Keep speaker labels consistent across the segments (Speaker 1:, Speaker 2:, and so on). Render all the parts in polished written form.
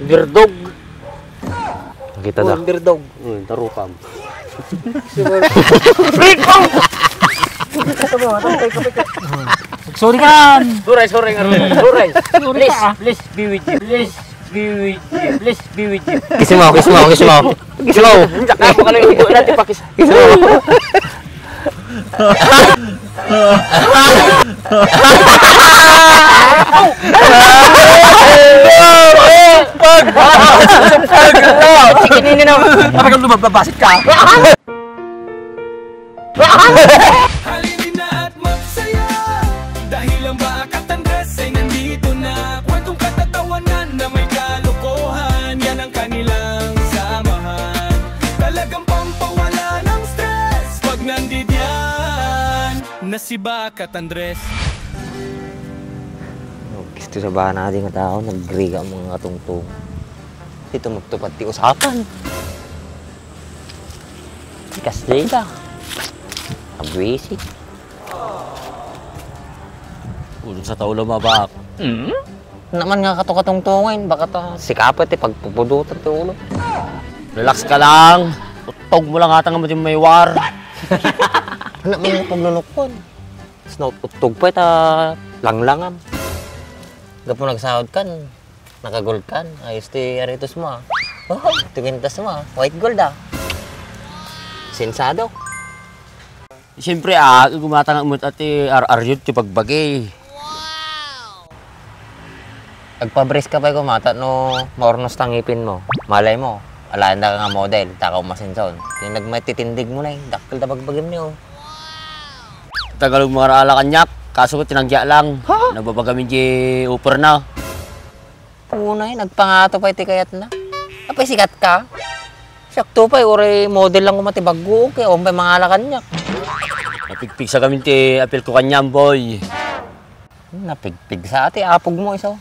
Speaker 1: Birdog.
Speaker 2: Kita dah.
Speaker 1: Birdog.
Speaker 3: Tarupam.
Speaker 4: Sorry kan.
Speaker 1: Suray nga rin. Suray. Please be with you. Please be with you. Please be with you.
Speaker 2: Kiss mo.
Speaker 1: Saka mo kalo yung natin pakis.
Speaker 2: Kiss mo.
Speaker 1: Chikin ini na.
Speaker 4: Apa kang lumababasit ka?
Speaker 5: Halinin na at magsaya dahil ang Bakat Andres ay nandito na. Kwentong katatawanan na may kalokohan, yan ang kanilang samahan. Talagang pampawala ng stress pag nandidyan na si Bakat Andres.
Speaker 2: Gusto sa bahan natin nga tao, nag-agree ka ang mga katungtong. Ito magtupad ti usapan. Kasday ka. Abwisi.
Speaker 3: Ulo sa taulo mabak.
Speaker 2: Naman nga katungtungin, baka ta sikapat pagpupudutan ti ulo.
Speaker 3: Relax ka lang. Utog mo lang atang nga may war.
Speaker 2: Anak mo yung paglulukon. Snout utog pa ita langlangam. Gapo nagsahod kan, nakagold kan, ayos ti aritos mo ah. Oh, tugintas mo ah, white gold ah. Sensado.
Speaker 3: Siyempre gumatang mo at aryut yung pagbagay.
Speaker 2: Agpabris ka pa kumata no maornos tangipin mo. Malay mo, alayan na ka nga model, takaw masinson. Yung nagmatitindig mo na eh, dakil na pagbagim niyo.
Speaker 3: Tagalog mga raala kanyak, kaso ko tinangya lang. Nababagamin di upper na.
Speaker 2: Punay, nagpangato pa iti kayat na. Apay sikat ka. Sakto pa, ore model lang kumatibago, kaya umpay mga alakan niya.
Speaker 3: Napigpig sa gamin ti apel ko kanyang boy.
Speaker 2: Napigpig sa ati, apog mo iso.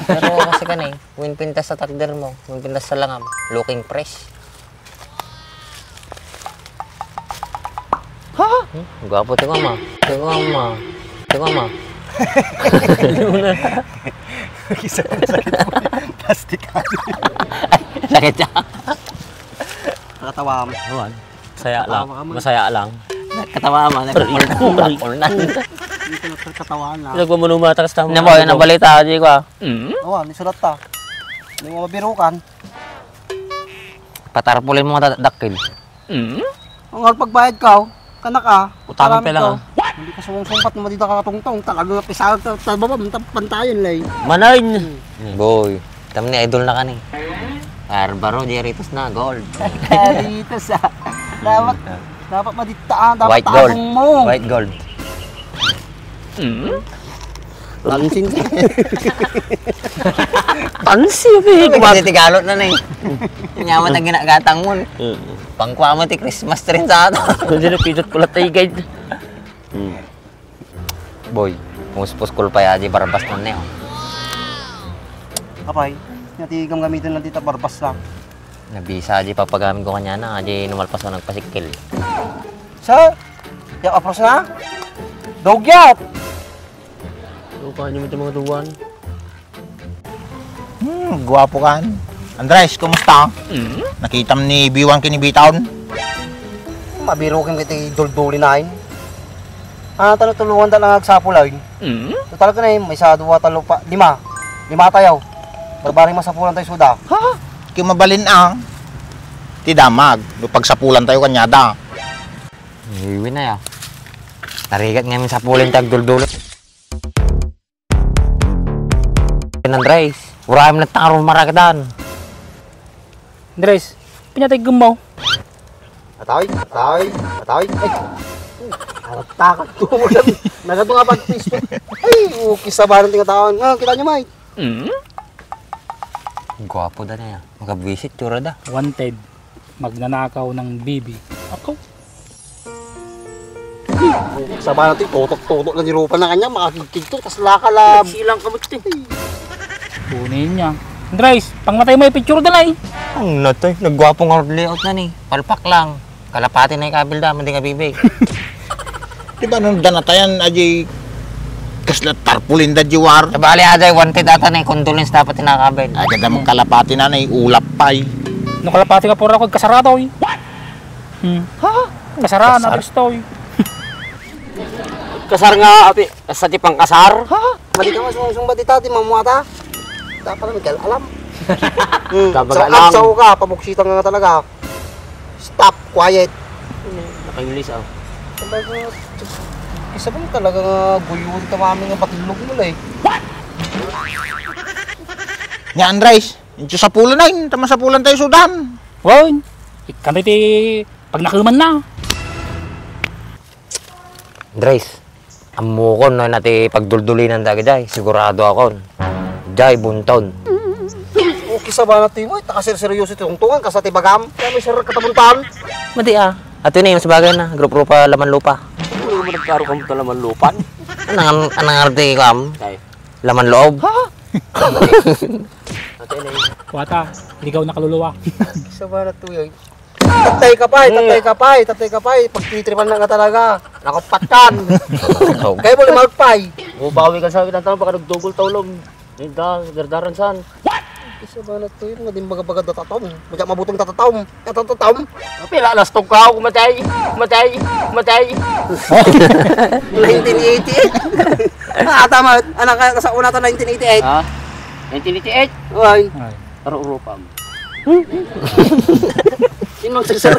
Speaker 2: Pero kasi ka na eh, winpintas sa takder mo, winpintas sa langam, looking fresh.
Speaker 4: Ha?
Speaker 2: Gwapo ti mama. Ti mama.
Speaker 4: Kisa ko sakit mo. Plastic ka.
Speaker 2: Sakit siya.
Speaker 4: Nakatawa mo.
Speaker 3: Awan, masaya lang. Masaya lang.
Speaker 2: Katawa mo, nagpapulnan.
Speaker 4: Hindi ko nakatawaan na.
Speaker 3: Nagmamunumata ka sa tama.
Speaker 2: Nabalita di ko ah.
Speaker 4: Oo, nisulat ta. Hindi mo mabirukan.
Speaker 2: Patarpulin mo nga dakil.
Speaker 4: Ang pagbayad ka, kanak ka.
Speaker 3: Utangan pa lang ah.
Speaker 4: Hindi ka sumungsumpat mo dito kakatungtong. Talagang pisang tababa, pantayan lang.
Speaker 3: Manayin!
Speaker 2: Boy, tama ni idol na ka ni. Barbaro, Jeritos na, gold.
Speaker 4: Dito sa... Dapat maditaan, dapat
Speaker 2: White gold.
Speaker 4: taong mo.
Speaker 2: White gold.
Speaker 4: Lansin siya.
Speaker 3: Tansi, big!
Speaker 2: Kasi tigalot na na eh. Nyaman ang ginagatang mo. Pangkwa mo ti Christmas tree sa ato.
Speaker 3: Hindi na pidot ko latay guide.
Speaker 2: Boy, muspos kul pa yaji barbas na niyo.
Speaker 4: Kapay, natigam gamitin lang dito, barbas lang.
Speaker 2: Nabisa aji papagamit ko kanya na, aji numalpas ko nagpasikil.
Speaker 4: Sa? Yung apros na? Dogyat!
Speaker 3: Luka niyo mo ito mga duwan.
Speaker 6: Guwapo kan. Andres, kumusta? Nakita mo ni B1 kinibitaon?
Speaker 4: Mabirukin kita dulduli na yun. Tulungan talaga nagsapulayin. Total ka na yun, may sa duwa talo pa. Lima tayo. Barbaring masapulan tayo suda.
Speaker 6: Ha? Kimabalin ang. Ti damag, pagsapulan tayo kanyada.
Speaker 2: Iwi na ya. Tarigat ngayon sa pulin tag duldulot. Andres, uram na taro maragadan.
Speaker 4: Andres, pinatay gumaw. Atay. Ay! Takot ko mo lang. Nagato nga pag-Facebook. Ay, okay sa barang tingatawan. Kita nyo, Mike.
Speaker 2: Gwapo da na ya. Magabwisit, tsura da.
Speaker 7: Wanted. Magnanakaw ng bibi. Ako?
Speaker 4: Sa barang tingatawan, tutok na nirupan na kanya. Makakigkig to, tas lakalab.
Speaker 1: Silang kabuti.
Speaker 7: Kunin niya. Andres, pangmatay mo yung picture dala eh.
Speaker 2: Ang natoy, naggwapong hard layout na ni. Palpak lang. Kalapati na yung kabilda, hindi nga bibig.
Speaker 6: Diba nung danatayan, aji kaslat tarpulin da jiwar.
Speaker 2: Sabali aday, wanted ata na condolence dapat tinakabay.
Speaker 6: Agad na mong kalapati na ulap pa eh.
Speaker 7: Nakalapati ka po ako, kasarado eh. Kasarado na gusto eh.
Speaker 3: Kasar nga, ati. Sa tipang kasar.
Speaker 4: Mali ka masung batita, di mamuata. Dapat namin kaya alam.
Speaker 3: Kabaga
Speaker 4: Sa
Speaker 3: lang.
Speaker 4: aksaw ka, pabuksitan ka nga talaga. Stop, quiet.
Speaker 3: Naka-English ah.
Speaker 4: Isa mo talaga nga guyuin ka mami nga patilog mo eh.
Speaker 6: Nya Andres, yung sa pulan na yun. Tama sa pulan tayo sudan.
Speaker 7: Wow, ikan iti pag nakuman na.
Speaker 2: Andres, amo ko na nati pagduldulinan da jay, sigurado ako. Jay bunton.
Speaker 4: Okay sa ba natin mo, takasir-seryoso itong tungan, kasati bagam. Kaya may sir katapuntan.
Speaker 2: Mati ah. Ato na yung sabagay na, grupo-grupa laman lupa.
Speaker 3: Ano mo nagkaro ka mo talaman lupan?
Speaker 2: Anong arte ko am?
Speaker 3: Tay.
Speaker 2: Laman loob.
Speaker 7: Wata, ligaw na kaluluwa.
Speaker 4: Isa ba na ito yun? Tatay ka pa, pagtitripan na nga talaga. Nakapatkan. Kaya mo limagpay.
Speaker 3: O bawi ka sa akin ang tanong, baka nagdugol tawlog. Hindi, gardaran saan?
Speaker 4: Isa ba na ito yun? Nga din baga datatom. Madya mabutong tatatom. Tatatom.
Speaker 3: Pila, lastog ka ako, matay.
Speaker 4: 1988. Tama. Anak ka sa una ito 1988.
Speaker 3: Ha? 1988?
Speaker 4: Ay.
Speaker 3: Taro Europa mo.
Speaker 4: Sino ang sagsara?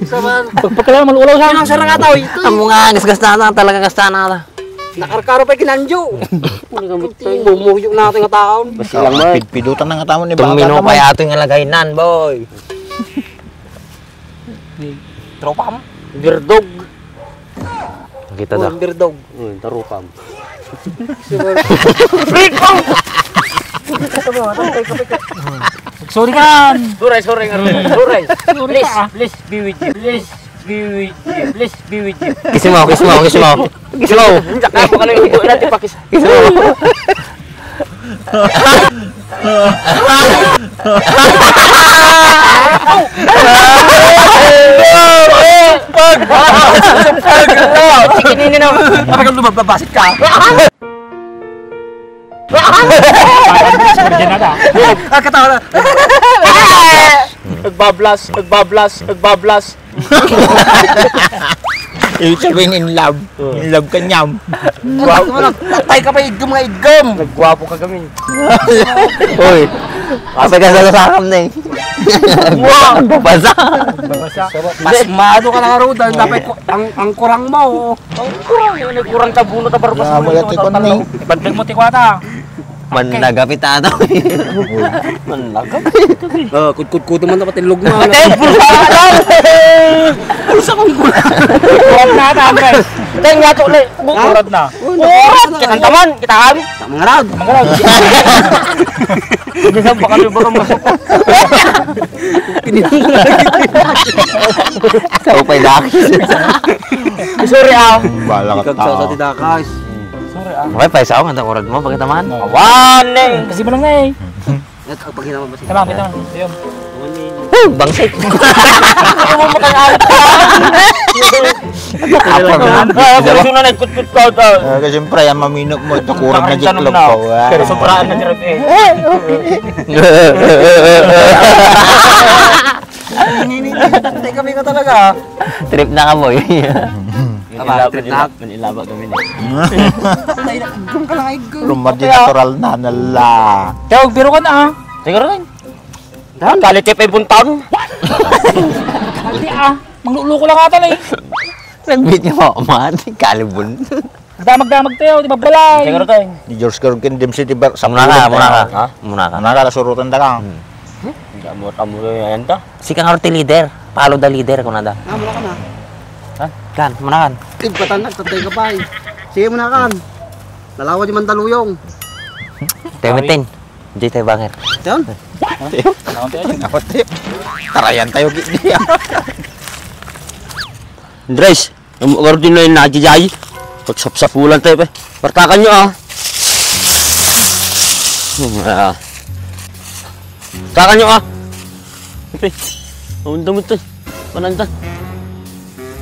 Speaker 4: Isa ba?
Speaker 7: Pagkakala malulaw sa
Speaker 4: Sino ang sarang ataw ito?
Speaker 2: Amo nga, gasgas na talaga gasta na.
Speaker 4: Nakarkaro pa kinanjo. Bumuyok natin nga taon.
Speaker 3: Basilang mo.
Speaker 6: Pidutan na nga tamo ni
Speaker 2: Tumino pa yato yung alagay nan, boy.
Speaker 4: Tropam.
Speaker 3: Birdog.
Speaker 2: Kita dah.
Speaker 4: Birdog.
Speaker 3: Tarupam.
Speaker 7: Sorry kan.
Speaker 3: Suray.
Speaker 1: Please be with you. Please be with you.
Speaker 2: Kiss mo.
Speaker 3: Saka mo ka na yung ibu natin pakis.
Speaker 4: Chikinini na. Parang lumababasit ka.
Speaker 7: Sorry dyan nata.
Speaker 4: Katawa na.
Speaker 3: Nagbablas.
Speaker 6: Ibig sabihin in love. In love ka nyam.
Speaker 4: Tatay ka pa igam nga igam.
Speaker 3: Nagwapo ka kami.
Speaker 2: Uy. Kapag kasasakam na eh. Wow! Babasa.
Speaker 4: Pasmado ka na ro dahil dapat ang kurang mo.
Speaker 3: Nagkurang tabuno ta barbas mo.
Speaker 6: Mayat ikon ni.
Speaker 7: Bandang mo tikwata.
Speaker 2: Managapit ata.
Speaker 3: Manlagap.
Speaker 4: Kudkud man dapat ilog mo.
Speaker 7: Kurad na ata, Andres.
Speaker 3: Tay nga to le.
Speaker 7: Kurad na.
Speaker 3: Kita taman, kita kami.
Speaker 4: Mangarag.
Speaker 3: Bisa pa kami barang masuk.
Speaker 2: Sa upay laki.
Speaker 3: Sorry ah.
Speaker 6: Bala ka tao.
Speaker 4: Sa tidakas.
Speaker 2: Okay, paisa ako nga kurad mo. Bakit naman?
Speaker 3: Awan eh.
Speaker 7: Kasi mo lang na eh.
Speaker 4: Pag hinama ba siya?
Speaker 7: Tama, kita man. Ayun.
Speaker 2: Bangsik.
Speaker 3: Ano mo kang alat ka? Pero na nagkutkut ka daw.
Speaker 6: Kasi siyempre, ang maminok mo, ito kurang na jiklog ko.
Speaker 3: Pero sobraan na direct eh.
Speaker 4: Tatay kami ka talaga.
Speaker 2: Trip na ka, boy.
Speaker 3: Manilaba kami ni.
Speaker 4: Tatay na igam ka lang igam.
Speaker 6: Rumadi natural na nala.
Speaker 7: Tawag, biro ka na ah.
Speaker 3: Siguro rin. Kalit yung puntaon.
Speaker 7: Hindi ah. Mangluluko lang ata eh.
Speaker 2: Nag-beat niya ako, mati. Kalibun.
Speaker 7: Damag-damag tayo, di ba balay?
Speaker 3: Siguro tayo.
Speaker 6: Di George Gergen Dim City Bar.
Speaker 2: Muna ka.
Speaker 3: Ha?
Speaker 2: Muna ka.
Speaker 6: Muna ka, lasurutan da ka.
Speaker 3: Amo yan ta.
Speaker 2: Si kang orti leader. Follow the leader kung nada.
Speaker 4: Mula ka na.
Speaker 2: Kan, muna kan.
Speaker 4: Ibkatan na, tatay ka pa eh. Sige mo na kan. Lalawa di man taluyong.
Speaker 2: Temitin. Di tayo banger.
Speaker 4: Yan.
Speaker 6: Dapat eh. Tarayan tayo gini.
Speaker 3: Andres, ang ordin na yung najijay. Pagsapsapulan tayo pa. Partakan nyo ah. Partakan nyo ah. Siyempre, mawanda mo ito. Mananda.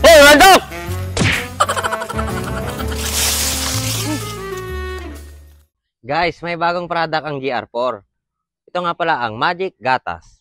Speaker 3: Hey, Randolph!
Speaker 2: Guys, may bagong product ang GR4. Ito nga pala ang Magic Gatas.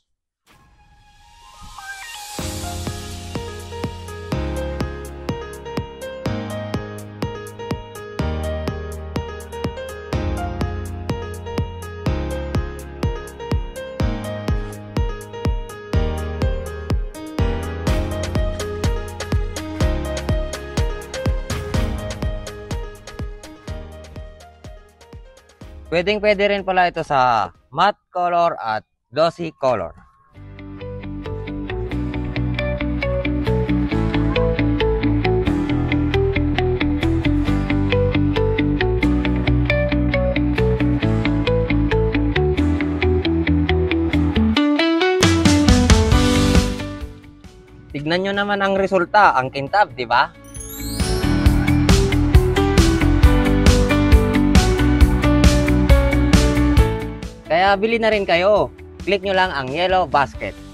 Speaker 2: Pwede rin pala ito sa matte color at glossy color. Tignan nyo naman ang resulta, ang kintab, di ba? Kaya bili na rin kayo. Click nyo lang ang yellow basket.